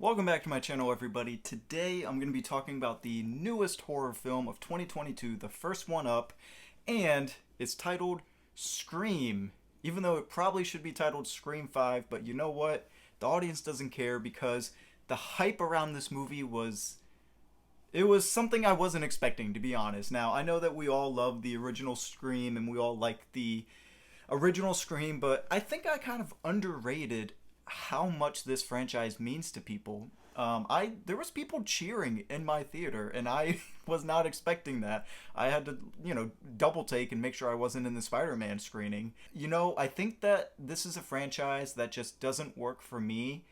Welcome back to my channel, everybody. Today I'm going to be talking about the newest horror film of 2022, the first one up, and it's titled Scream, even though it probably should be titled Scream 5, but you know what? The audience doesn't care because the hype around this movie was something I wasn't expecting, to be honest. Now, I know that we all love the original Scream and we all like the original Scream, but I think I kind of underrated how much this franchise means to people. There was people cheering in my theater, and I was not expecting that. I had to, double take and make sure I wasn't in the Spider-Man screening. I think that this is a franchise that just doesn't work for me,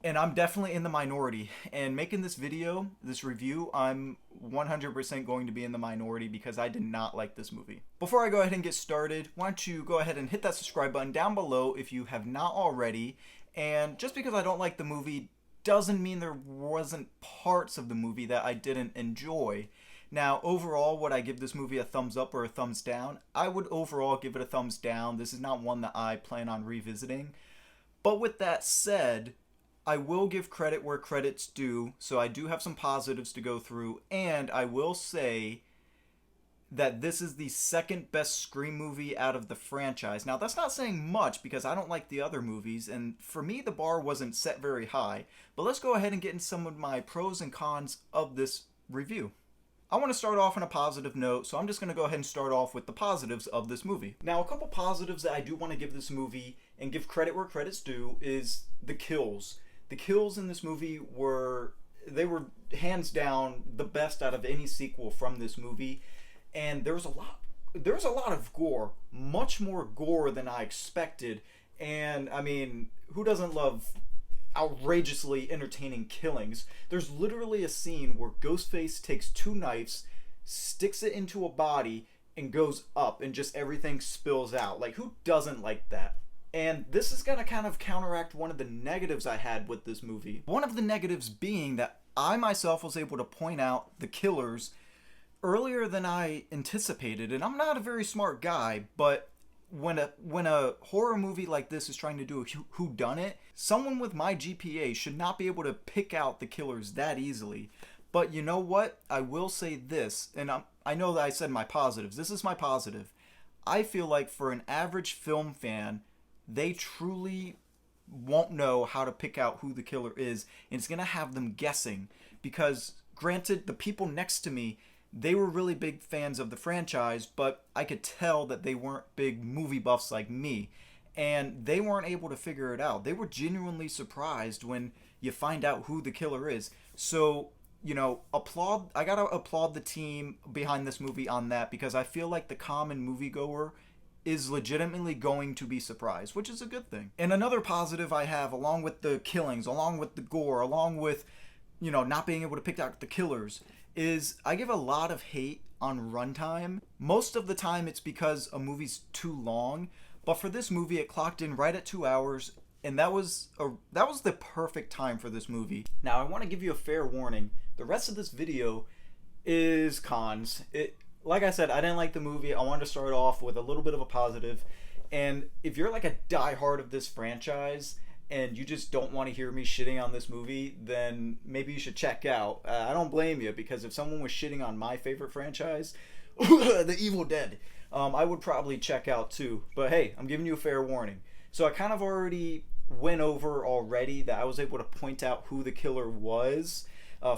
and I'm definitely in the minority. And making this video, this review, I'm 100% going to be in the minority because I did not like this movie. Before I go ahead and get started, why don't you go ahead and hit that subscribe button down below if you have not already. And just because I don't like the movie doesn't mean there wasn't parts of the movie that I didn't enjoy. Now, overall, would I give this movie a thumbs up or a thumbs down? I would overall give it a thumbs down. This is not one that I plan on revisiting. But with that said, I will give credit where credit's due, so I do have some positives to go through, and I will say that this is the second best Scream movie out of the franchise. Now, that's not saying much because I don't like the other movies, and for me, the bar wasn't set very high. But let's go ahead and get into some of my pros and cons of this review. I want to start off on a positive note, so I'm just going to go ahead and start off with the positives of this movie. Now, a couple positives that I do want to give this movie and give credit where credit's due is the kills. The kills in this movie were hands down the best out of any sequel from this movie. And there was a lot of gore, much more gore than I expected. And I mean, who doesn't love outrageously entertaining killings? There's literally a scene where Ghostface takes two knives, sticks it into a body, and goes up, and just everything spills out. Like, who doesn't like that? And this is going to kind of counteract one of the negatives I had with this movie. One of the negatives being that I myself was able to point out the killers earlier than I anticipated, and I'm not a very smart guy, but when a horror movie like this is trying to do a whodunit, someone with my GPA should not be able to pick out the killers that easily. But you know what? I will say this, and I know that I said my positives. This is my positive. I feel like for an average film fan, they truly won't know how to pick out who the killer is, and it's going to have them guessing. Because, granted, the people next to me, they were really big fans of the franchise, but I could tell that they weren't big movie buffs like me, and they weren't able to figure it out. They were genuinely surprised when you find out who the killer is. So, I gotta applaud the team behind this movie on that, because I feel like the common moviegoer is legitimately going to be surprised, which is a good thing. And another positive I have, along with the killings, along with the gore, along with, not being able to pick out the killers, is I give a lot of hate on runtime. Most of the time it's because a movie's too long, but for this movie it clocked in right at 2 hours, and that was the perfect time for this movie. Now, I want to give you a fair warning. The rest of this video is cons. Like I said, I didn't like the movie. I wanted to start off with a little bit of a positive. And if you're like a diehard of this franchise and you just don't want to hear me shitting on this movie, then maybe you should check out. I don't blame you, because if someone was shitting on my favorite franchise, The Evil Dead, I would probably check out too. But hey, I'm giving you a fair warning. So I kind of already went over already that I was able to point out who the killer was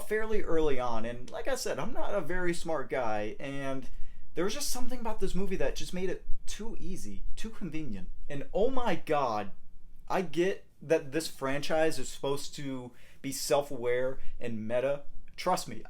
fairly early on, and like I said, I'm not a very smart guy, and there was just something about this movie that just made it too easy, too convenient. And oh my god, I get that this franchise is supposed to be self-aware and meta. Trust me,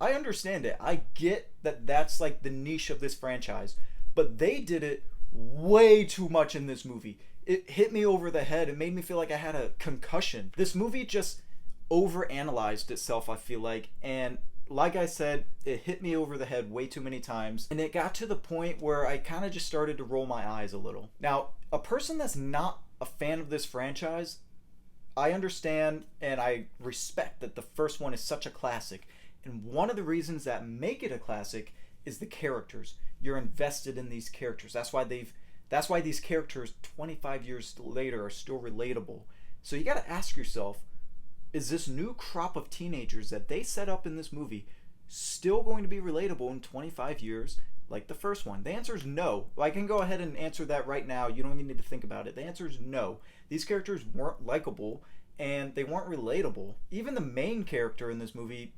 I understand it. I get that that's like the niche of this franchise, but they did it way too much in this movie. It hit me over the head. It made me feel like I had a concussion. This movie just overanalyzed itself, I feel like, and like I said, it hit me over the head way too many times, and it got to the point where I kind of just started to roll my eyes a little. Now, a person that's not a fan of this franchise, I understand and I respect that the first one is such a classic, and one of the reasons that make it a classic is the characters. You're invested in these characters. That's why these characters 25 years later are still relatable. So you got to ask yourself, is this new crop of teenagers that they set up in this movie still going to be relatable in 25 years like the first one? The answer is no. I can go ahead and answer that right now. You don't even need to think about it. The answer is no. These characters weren't likable and they weren't relatable. Even the main character in this movie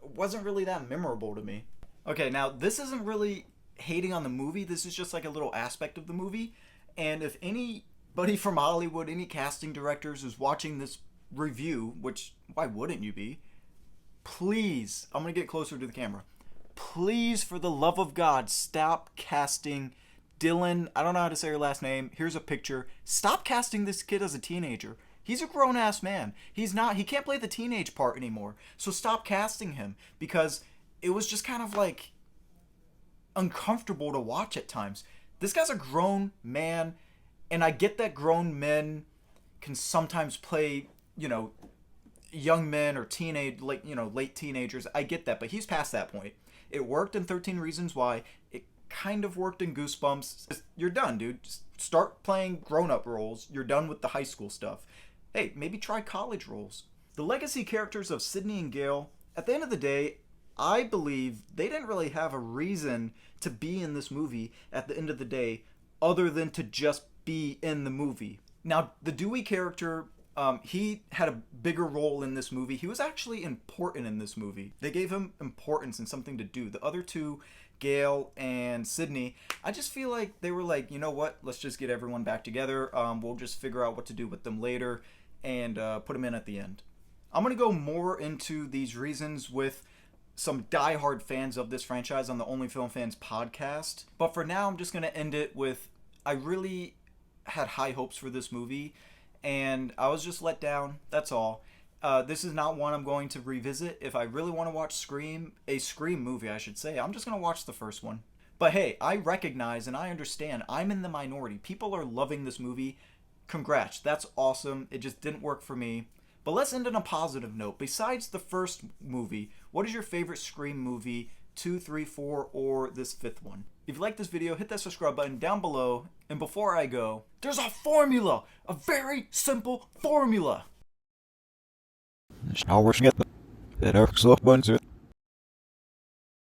wasn't really that memorable to me. Okay, now this isn't really hating on the movie. This is just like a little aspect of the movie. And if anybody from Hollywood, any casting directors is watching this review, which why wouldn't you be? Please, I'm going to get closer to the camera. Please, for the love of God, stop casting Dylan. I don't know how to say your last name. Here's a picture. Stop casting this kid as a teenager. He's a grown-ass man. He can't play the teenage part anymore. So stop casting him, because it was just kind of like uncomfortable to watch at times. This guy's a grown man, and I get that grown men can sometimes play, young men or late teenagers. I get that, but he's past that point. It worked in 13 Reasons Why. It kind of worked in Goosebumps. You're done, dude. Just start playing grown-up roles. You're done with the high school stuff. Hey, maybe try college roles. The legacy characters of Sydney and Gale, at the end of the day, I believe they didn't really have a reason to be in this movie at the end of the day, other than to just be in the movie. Now, the Dewey character, he had a bigger role in this movie. He was actually important in this movie. They gave him importance and something to do. The other two, Gale and Sydney, I just feel like they were like, you know what, let's just get everyone back together. We'll just figure out what to do with them later and put them in at the end. I'm going to go more into these reasons with some diehard fans of this franchise on the Only Film Fans podcast. But for now, I'm just going to end it with, I really had high hopes for this movie, and I was just let down. That's all. This is not one I'm going to revisit. If I really want to watch a Scream movie, I should say, I'm just going to watch the first one. But hey, I recognize and I understand I'm in the minority. People are loving this movie. Congrats, that's awesome. It just didn't work for me. But let's end on a positive note. Besides the first movie, what is your favorite Scream movie? 2, 3, 4, or this fifth one? If you like this video, hit that subscribe button down below. And before I go, there's a formula! A very simple formula! Snarwers get the. Det är också